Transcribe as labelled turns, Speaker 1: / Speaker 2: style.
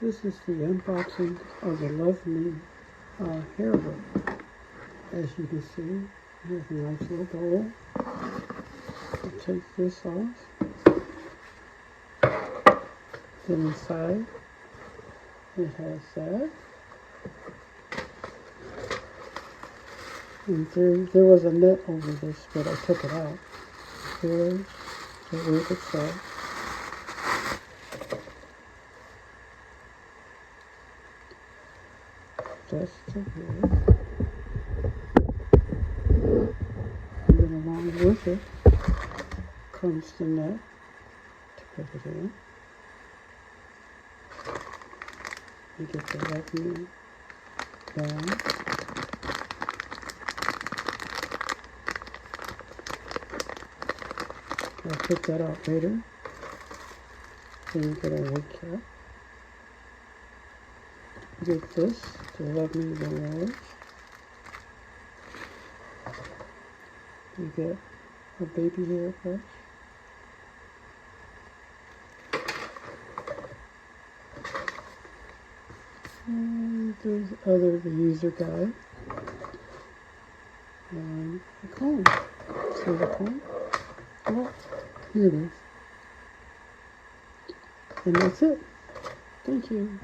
Speaker 1: This is the unboxing of the Luvmehair hair book. As you can see, it has a nice little bowl. I'll take this off. Then inside, it has that. And there was a net over this, but I took it out. There's the wig itself. That's the wig. And then along with it comes the net to put it in. You get the Luvmehair band. I'll put that out later. Then you get a wig cap. You get this, the Luvmehair rollers. You get a baby hair brush. And there's the user guide. And a comb. See the comb? Oh, here it is. And that's it. Thank you.